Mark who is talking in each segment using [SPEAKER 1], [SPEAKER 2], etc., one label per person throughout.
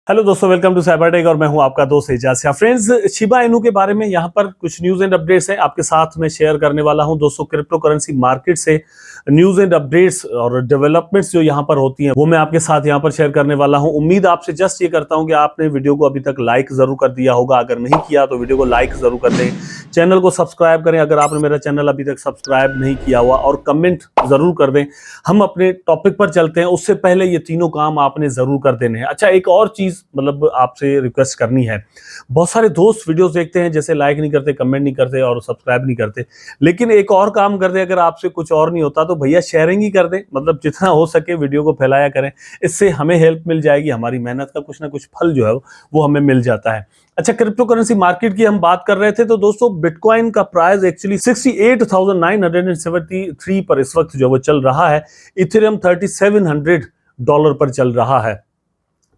[SPEAKER 1] Hello दोस्तों, welcome to Cybertech और मैं हूं आपका दोस्त एजाज। फ्रेंड्स, शिबा इनू के बारे में यहां पर कुछ न्यूज एंड अपडेट्स है आपके साथ में शेयर करने वाला हूं। दोस्तों, क्रिप्टो करेंसी मार्केट से न्यूज एंड अपडेट्स और डेवलपमेंट्स जो यहां पर होती हैं वो मैं आपके साथ यहां पर शेयर करने वाला हूं। उम्मीद आपसे जस्ट ये करता हूं कि आपने वीडियो को अभी तक लाइक जरूर कर दिया होगा। अगर नहीं किया तो वीडियो को लाइक जरूर कर दें, चैनल को सब्सक्राइब करें अगर आपने मेरा चैनल अभी तक सब्सक्राइब नहीं किया हुआ, और कमेंट जरूर कर दें। हम अपने टॉपिक पर चलते हैं, उससे पहले ये तीनों काम आपने जरूर कर देने हैं। अच्छा, एक और चीज मतलब आपसे रिक्वेस्ट करनी है। बहुत सारे दोस्त वीडियोस देखते हैं, जैसे लाइक नहीं करते, कमेंट नहीं करते और सब्सक्राइब नहीं करते, लेकिन एक और काम कर दे। अगर आपसे कुछ और नहीं होता तो भैया शेयरिंग ही कर दें, मतलब जितना हो सके वीडियो को फैलाया करें। इससे हमें हेल्प मिल जाएगी, हमारी मेहनत का कुछ ना कुछ फल जो है वो हमें मिल जाता है। अच्छा, क्रिप्टो करेंसी मार्केट की हम बात कर रहे थे तो दोस्तों, बिटकॉइन का प्राइस एक्चुअली 68,973 पर इस वक्त जो वो चल रहा है। इथेरियम $3,700 पर चल रहा है।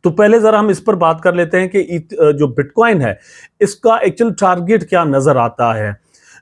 [SPEAKER 1] तो पहले जरा हम इस पर बात कर लेते हैं कि जो बिटकॉइन है इसका एक्चुअल टारगेट क्या नजर आता है।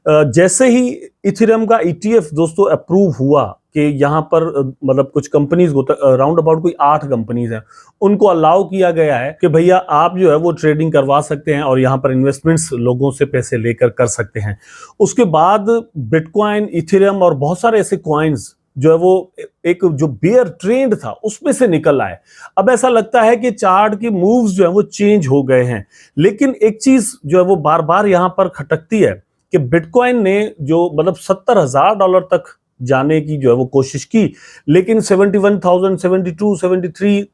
[SPEAKER 1] जैसे ही इथेरियम का ईटीएफ दोस्तों अप्रूव हुआ कि यहाँ पर मतलब कुछ कंपनीज राउंड अबाउट कोई 8 कंपनीज हैं, उनको अलाउ किया गया है कि भैया आप जो है वो ट्रेडिंग करवा सकते हैं और यहाँ पर इन्वेस्टमेंट्स लोगों से पैसे लेकर कर सकते हैं। उसके बाद बिटकॉइन, इथेरियम और बहुत सारे ऐसे कॉइन्स जो है वो एक जो बेयर ट्रेंड था उसमें से निकल आए। अब ऐसा लगता है कि चार्ट की मूव्स जो है वो चेंज हो गए हैं, लेकिन एक चीज जो है वो बार बार यहां पर खटकती है कि बिटकॉइन ने जो मतलब $70,000 तक जाने की जो है वो कोशिश की, लेकिन 71,000, 72,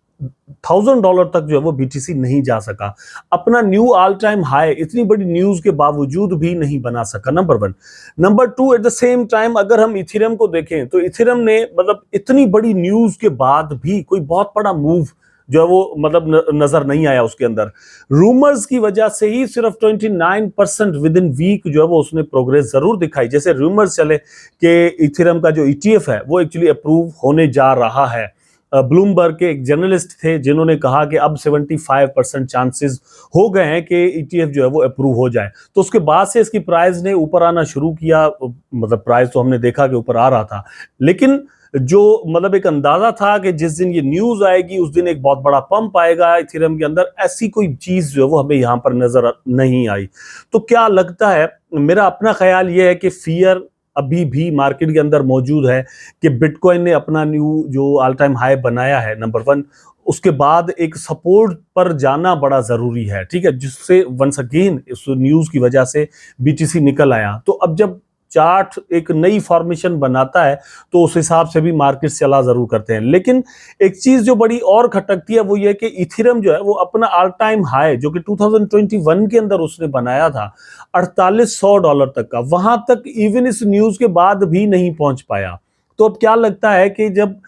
[SPEAKER 1] 73,000 तक जो है वो बीटीसी नहीं जा सका। अपना न्यू ऑल टाइम हाई इतनी बड़ी न्यूज के बावजूद भी नहीं बना सका, number 1। Number 2, at the same time अगर हम इथेरियम को देखें तो इथेरियम ने मतलब इतनी बड़ी न्यूज के बाद भी कोई बहुत बड़ा मूव जो है वो मतलब नजर नहीं आया उसके अंदर। रूमर्स की वजह से ही सिर्फ 29% विद इन वीक जो है वो उसने प्रोग्रेस जरूर दिखाई। जैसे रूमर्स चले कि इथेरियम का जो ईटीएफ है वो एक्चुअली अप्रूव होने जा रहा है। ब्लूमबर्ग के एक जर्नलिस्ट थे जिन्होंने कहा कि अब 75% चांसेस हो गए हैं कि ईटीएफ जो है वो अप्रूव हो जाए। तो उसके बाद से इसकी प्राइस ने ऊपर आना शुरू किया। मतलब प्राइस तो हमने देखा कि ऊपर आ रहा था, लेकिन जो मतलब एक अंदाजा था कि जिस दिन ये न्यूज आएगी उस दिन एक बहुत बड़ा पंप आएगा इथेरियम के अंदर, ऐसी कोई चीज जो है वो हमें यहां पर नजर नहीं आई। तो क्या लगता है, मेरा अपना ख्याल ये है कि फियर अभी भी मार्केट के अंदर मौजूद है कि बिटकॉइन ने अपना न्यू जो ऑल टाइम हाई बनाया है, नंबर 1। उसके बाद एक सपोर्ट पर जाना बड़ा जरूरी है, ठीक है, जिससे वंस अगेन इस न्यूज की वजह से बीटीसी निकल आया। तो अब जब चार्ट एक नई फॉर्मेशन बनाता है तो उस हिसाब से भी मार्केट चला जरूर करते हैं। लेकिन एक चीज जो बड़ी और खटकती है वो ये कि इथेरियम जो है वो अपना ऑल टाइम हाई जो कि 2021 के अंदर उसने बनाया था $4,800 तक का, वहां तक इवन इस न्यूज के बाद भी नहीं पहुंच पाया। तो अब क्या लगता है कि जब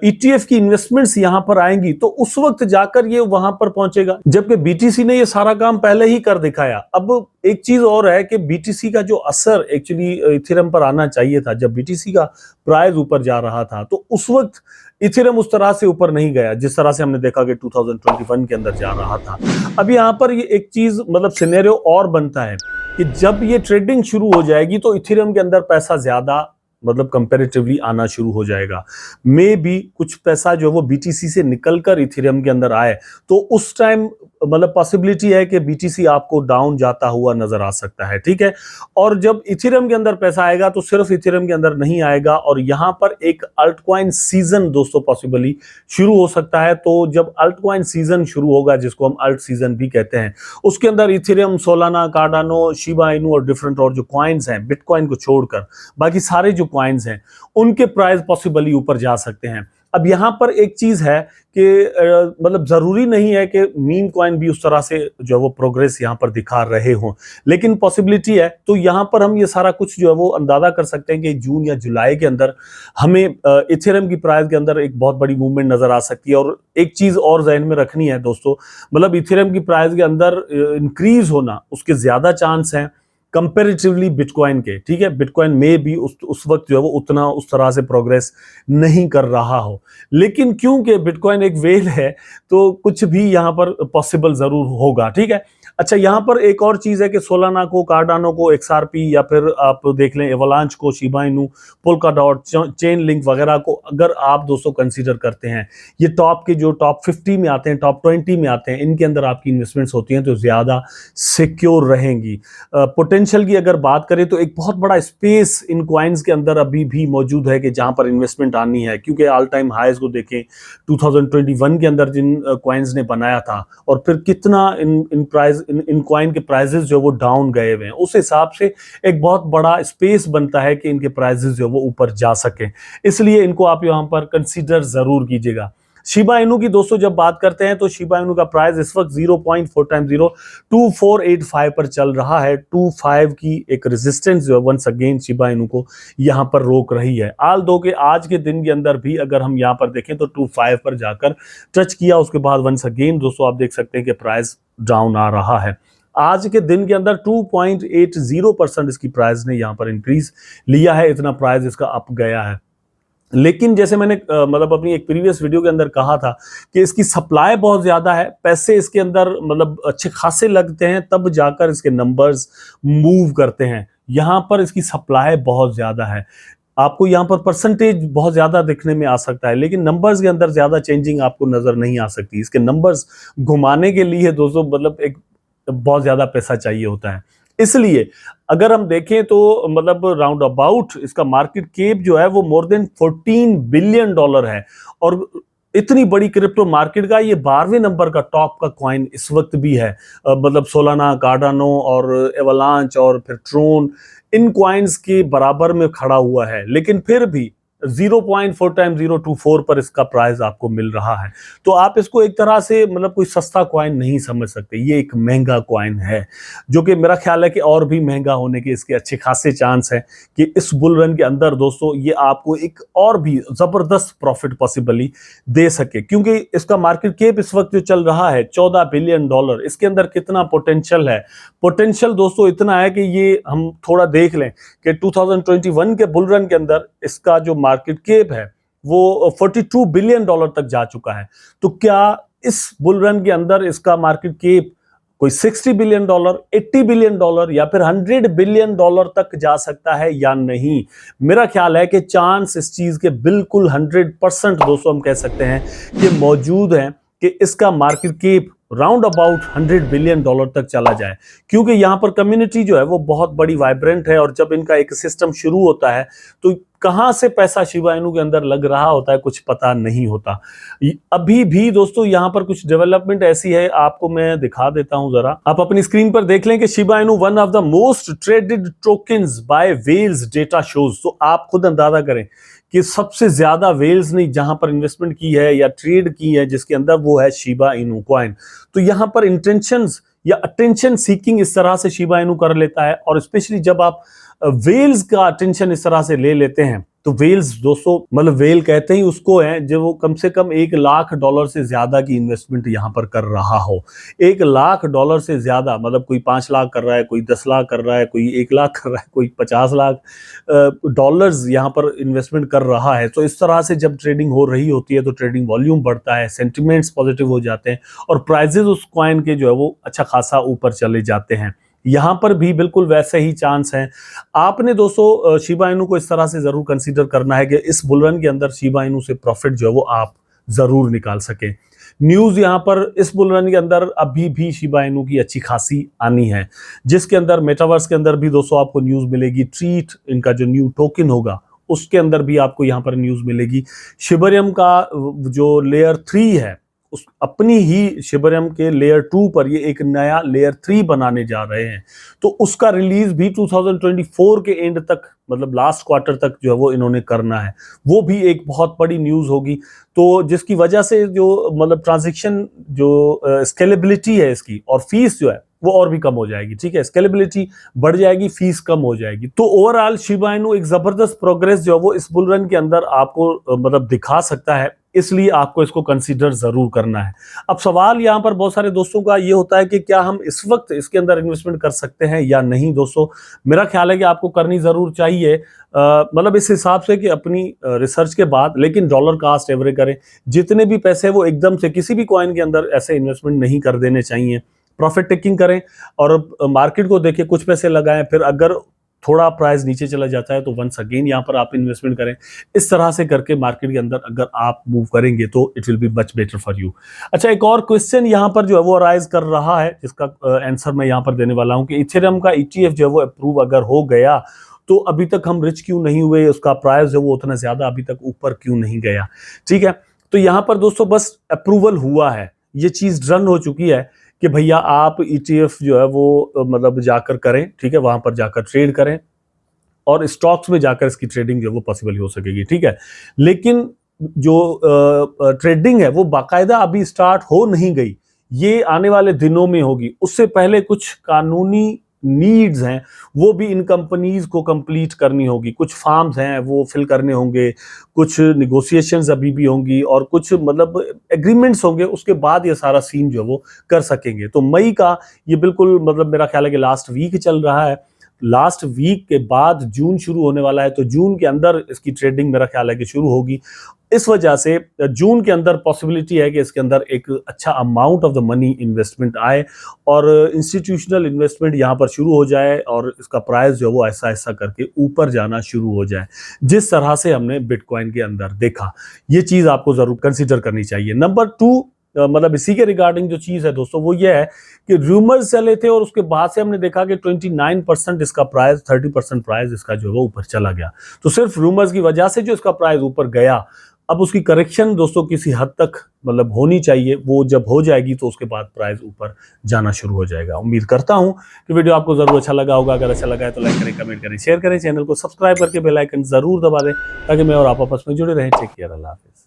[SPEAKER 1] ईटीएफ की इन्वेस्टमेंट्स यहां पर आएंगी तो उस वक्त जाकर ये वहां पर पहुंचेगा, जबकि बीटीसी ने ये सारा काम पहले ही कर दिखाया। अब एक चीज और है कि बीटीसी का जो असर एक्चुअली इथेरियम पर आना चाहिए था, जब बीटीसी का प्राइस ऊपर जा रहा था तो उस वक्त इथेरियम उस तरह से ऊपर नहीं गया जिस तरह से हमने देखा कि 2021 के अंदर जा रहा था। अब यहां पर ये एक चीज मतलब सिनेरियो और बनता है कि जब ये ट्रेडिंग शुरू हो जाएगी तो इथेरियम के अंदर पैसा ज्यादा मतलब कंपैरेटिवली आना शुरू हो जाएगा। मे भी कुछ पैसा जो वो बीटीसी से निकलकर इथेरियम के अंदर आए, तो उस टाइम मतलब पॉसिबिलिटी है कि बीटीसी आपको डाउन जाता हुआ नजर आ सकता है, ठीक है। और जब इथेरियम के अंदर पैसा आएगा तो सिर्फ इथेरियम के अंदर नहीं आएगा, और यहां पर एक अल्टकॉइन सीजन दोस्तों पॉसिबली शुरू हो सकता है। तो जब अल्टकॉइन सीजन शुरू होगा, जिसको हम अल्ट सीजन भी कहते हैं, उसके अंदर Ethereum, Solana, Cardano, Shiba Inu और डिफरेंट और जो कॉइन्स हैं बिटकॉइन को छोड़कर बाकी सारे जो कॉइन्स हैं उनके प्राइस पॉसिबली ऊपर जा सकते हैं। अब यहां पर एक चीज है कि मतलब जरूरी नहीं है कि मीन कॉइन भी उस तरह से जो है वो प्रोग्रेस यहां पर दिखा रहे हों, लेकिन पॉसिबिलिटी है। तो यहां पर हम ये सारा कुछ जो है वो अंदाजा कर सकते हैं कि जून या जुलाई के अंदर हमें इथेरियम की प्राइस के अंदर एक बहुत बड़ी मूवमेंट नजर आ सकती है। और एक चीज और जहन में रखनी है दोस्तों, मतलब इथेरियम की प्राइस के अंदर इंक्रीज होना उसके ज्यादा चांस हैं कंपेरेटिवली बिटकॉइन के, ठीक है। बिटकॉइन में भी उस वक्त जो है वो उतना उस तरह से प्रोग्रेस नहीं कर रहा हो, लेकिन क्योंकि बिटकॉइन एक वेल है तो कुछ भी यहां पर पॉसिबल जरूर होगा, ठीक है। अच्छा, यहाँ पर एक और चीज है कि सोलाना को, कार्डानो को, एक्सआरपी या फिर आप देख लें एवलांच को, Shiba Inu, Polkadot, chain link वगैरह को अगर आप दोस्तों कंसीडर करते हैं, ये टॉप के जो टॉप 50 में आते हैं, टॉप 20 में आते हैं, इनके अंदर आपकी इन्वेस्टमेंट्स होती हैं तो ज्यादा सिक्योर रहेंगी। पोटेंशियल की अगर बात करें तो एक बहुत बड़ा स्पेस इन कॉइन्स के अंदर अभी भी मौजूद है कि जहां पर इन्वेस्टमेंट आनी है, क्योंकि ऑल टाइम हाईज को देखें 2021 के अंदर जिन कॉइन्स ने बनाया था और फिर कितना इन कॉइन के प्राइसेस जो वो डाउन गए हुए हैं, उस हिसाब से एक बहुत बड़ा स्पेस बनता है कि इनके प्राइसेस जो वो ऊपर जा सके, इसलिए इनको आप यहाँ पर कंसीडर जरूर कीजिएगा। शिबा इनू की दोस्तों जब बात करते हैं तो शिबा इनू का प्राइस इस वक्त 0.4 टाइम 0 2485 पर चल रहा है। 25 की एक रेजिस्टेंस जो है वंस अगेन शिबा इनू को यहां पर रोक रही है। आल दो के आज के दिन के अंदर भी अगर हम यहां पर देखें तो 25 पर जाकर टच किया, उसके बाद वंस अगेन दोस्तों आप देख सकते हैं कि प्राइस डाउन आ रहा है। आज के दिन के अंदर 2.80% इसकी प्राइस ने यहां पर इंक्रीज लिया है, इतना प्राइस इसका अप गया है। लेकिन जैसे मैंने मतलब अपनी एक प्रीवियस वीडियो के अंदर कहा था कि इसकी सप्लाई बहुत ज्यादा है, पैसे इसके अंदर मतलब अच्छे खासे लगते हैं तब जाकर इसके नंबर्स मूव करते हैं। यहां पर इसकी सप्लाई बहुत ज्यादा है, आपको यहां पर परसेंटेज बहुत ज्यादा दिखने में आ सकता है, लेकिन नंबर्स के अंदर ज्यादा चेंजिंग आपको नजर नहीं आ सकती। इसके नंबर्स घुमाने के लिए दोस्तों मतलब एक बहुत ज्यादा पैसा चाहिए होता है, इसलिए अगर हम देखें तो मतलब राउंड अबाउट इसका मार्केट कैप जो है वो मोर देन $14 बिलियन है और इतनी बड़ी क्रिप्टो मार्केट का ये 12वें नंबर का टॉप का कॉइन इस वक्त भी है। मतलब सोलाना, कार्डानो और एवलांच और फिर ट्रोन इन कॉइन्स के बराबर में खड़ा हुआ है, लेकिन फिर भी 0.4 टाइम 024 पर इसका प्राइस आपको मिल रहा है। तो आप इसको एक तरह से मतलब कोई सस्ता कॉइन नहीं समझ सकते, ये एक महंगा कॉइन है जो कि मेरा ख्याल है कि और भी महंगा होने के इसके अच्छे खासे चांस है कि इस बुल रन के अंदर दोस्तों ये आपको एक और भी जबरदस्त प्रॉफिट पॉसिबली दे सके, क्योंकि इसका मार्केट कैप इस वक्त जो चल रहा है $14 बिलियन। इसके अंदर कितना पोटेंशियल है, पोटेंशियल दोस्तों इतना है कि ये हम थोड़ा देख लें कि 2021 के बुल रन के अंदर इसका जो मार्केट कैप है वो $42 बिलियन तक जा चुका है। तो क्या इस बुल रन के अंदर इसका मार्केट कैप कोई $60 बिलियन, $80 बिलियन या फिर $100 बिलियन तक जा सकता है या नहीं? मेरा ख्याल है कि चांस इस चीज के बिल्कुल 100% दोस्तों हम कह सकते हैं कि मौजूद है कि इसका market cap round about $100 billion तक चला जाए, क्योंकि यहाँ पर कम्युनिटी जो है वो बहुत बड़ी वाइब्रेंट है और जब इनका एक सिस्टम शुरू होता है तो कहां से पैसा शिबा इनू के अंदर लग रहा होता है कुछ पता नहीं होता। अभी भी दोस्तों यहाँ पर कुछ डेवलपमेंट ऐसी है, आपको मैं दिखा देता हूं जरा, आप अपनी स्क्रीन पर देख लें कि Shiba Inu one of the most traded tokens by whales data shows. तो आप खुद अंदाजा करें कि सबसे ज्यादा वेल्स ने जहां पर इन्वेस्टमेंट की है या ट्रेड की है जिसके अंदर वो है शिबा इनू कॉइन। तो यहां पर इंटेंशंस या अटेंशन सीकिंग इस तरह से शिबा इनू कर लेता है, और स्पेशली जब आप वेल्स का अटेंशन इस तरह से ले लेते हैं तो वेल्स दोस्तों मतलब वेल कहते ही उसको है जो वो कम से कम $1 लाख से ज्यादा की इन्वेस्टमेंट यहां पर कर रहा हो। $1 लाख से ज्यादा मतलब कोई 5 लाख कर रहा है, कोई 10 लाख कर रहा है, कोई 1 लाख कर रहा है, कोई 50 लाख डॉलर्स यहां पर इन्वेस्टमेंट कर रहा है। तो इस तरह से जब ट्रेडिंग हो रही होती है तो ट्रेडिंग वॉल्यूम बढ़ता है, सेंटिमेंट्स पॉजिटिव हो जाते हैं और प्राइजेस उस कॉइन के जो है वो अच्छा खासा ऊपर चले जाते हैं। यहां पर भी बिल्कुल वैसे ही चांस है। आपने दोस्तों शिबा इनू को इस तरह से जरूर कंसीडर करना है कि इस बुलरन के अंदर शिबा इनू से प्रॉफिट जो है वो आप जरूर निकाल सके। न्यूज यहां पर इस बुलरन के अंदर अभी भी शिबा इनू की अच्छी खासी आनी है, जिसके अंदर मेटावर्स के अंदर भी दोस्तों आपको न्यूज मिलेगी। ट्रीट इनका जो न्यू टोकन होगा उसके अंदर भी आपको यहां पर न्यूज मिलेगी। शिबरियम का जो लेयर 3 है उस अपनी ही शिबरियम के लेयर 2 पर ये एक नया लेयर 3 बनाने जा रहे हैं, तो उसका रिलीज भी 2024 के एंड तक मतलब लास्ट क्वार्टर तक जो है वो इन्होंने करना है। वो भी एक बहुत बड़ी न्यूज होगी, तो जिसकी वजह से जो मतलब ट्रांजैक्शन जो स्केलेबिलिटी है इसकी और फीस जो है वो और भी कम हो जाएगी। ठीक है, स्केलेबिलिटी बढ़ जाएगी, फीस कम हो जाएगी। तो ओवरऑल शिबा इनू एक जबरदस्त प्रोग्रेस जो है वो इस बुल रन के अंदर आपको मतलब दिखा सकता है, इसलिए आपको इसको कंसीडर जरूर करना है। अब सवाल यहाँ पर बहुत सारे दोस्तों का ये होता है कि क्या हम इस वक्त इसके अंदर इन्वेस्टमेंट कर सकते हैं या नहीं। दोस्तों मेरा ख्याल है कि आपको करनी जरूर चाहिए, मतलब इस हिसाब से कि अपनी रिसर्च के बाद, लेकिन डॉलर कास्ट एवरेज करें। जितने भी पैसे वो एकदम से किसी भी कॉइन के अंदर ऐसे इन्वेस्टमेंट नहीं कर देने चाहिए, प्रॉफिट टेकिंग करें और मार्केट को देखें, कुछ पैसे लगाएं, फिर अगर थोड़ा प्राइस नीचे चला जाता है तो वंस अगेन यहाँ पर आप इन्वेस्टमेंट करें। इस तरह से करके मार्केट के अंदर अगर आप मूव करेंगे तो it will be much better for you. अच्छा, एक और क्वेश्चन यहाँ पर जो है वो अराइज कर रहा है, जिसका आंसर मैं यहाँ पर देने वाला हूँ कि इथेरियम का ETF जो है वो अप्रूव अगर हो गया तो अभी तक हम रिच क्यों नहीं हुए, उसका प्राइस जो वो उतना ज्यादा अभी तक ऊपर क्यों नहीं गया। ठीक है, तो यहाँ पर दोस्तों बस अप्रूवल हुआ है, ये चीज डन हो चुकी है कि भैया आप ETF जो है वो मतलब जाकर करें, ठीक है, वहां पर जाकर ट्रेड करें और स्टॉक्स में जाकर इसकी ट्रेडिंग जो है वो पॉसिबल हो सकेगी। ठीक है, लेकिन जो ट्रेडिंग है वो बाकायदा अभी स्टार्ट हो नहीं गई, ये आने वाले दिनों में होगी। उससे पहले कुछ कानूनी नीड्स हैं वो भी इन कंपनीज को कंप्लीट करनी होगी, कुछ फॉर्म्स हैं वो फिल करने होंगे, कुछ निगोशिएशंस अभी भी होंगी और कुछ मतलब एग्रीमेंट्स होंगे, उसके बाद ये सारा सीन जो है वो कर सकेंगे। तो मई का ये बिल्कुल मतलब मेरा ख्याल है कि लास्ट वीक चल रहा है, लास्ट वीक के बाद जून शुरू होने वाला है, तो जून के अंदर इसकी ट्रेडिंग मेरा ख्याल है कि शुरू होगी। इस वजह से जून के अंदर पॉसिबिलिटी है कि इसके अंदर एक अच्छा amount of the money investment आए और इंस्टीट्यूशनल इन्वेस्टमेंट यहाँ पर शुरू हो जाए और इसका प्राइस जो है वो ऐसा ऐसा करके ऊपर जाना शुरू हो जाए, जिस तरह से हमने बिटकॉइन के अंदर देखा। ये चीज आपको जरूर कंसिडर करनी चाहिए। नंबर 2 मतलब इसी के रिगार्डिंग जो चीज है दोस्तों वो ये है कि रूमर्स चले थे और उसके बाद से हमने देखा कि 29% इसका प्राइस, 30% प्राइस इसका जो है वो ऊपर चला गया। तो सिर्फ रूमर्स की वजह से जो इसका प्राइस ऊपर गया, अब उसकी करेक्शन दोस्तों किसी हद तक मतलब होनी चाहिए, वो जब हो जाएगी तो उसके बाद प्राइस ऊपर जाना शुरू हो जाएगा। उम्मीद करता हूं कि वीडियो आपको जरूर अच्छा लगा होगा। अगर अच्छा लगा है तो लाइक करें, कमेंट करें, शेयर करें, चैनल को सब्सक्राइब करके बेल आइकन जरूर दबा दें ताकि मैं और आप आपस में जुड़े रहें। टेक केयर, अल्लाह हाफिज।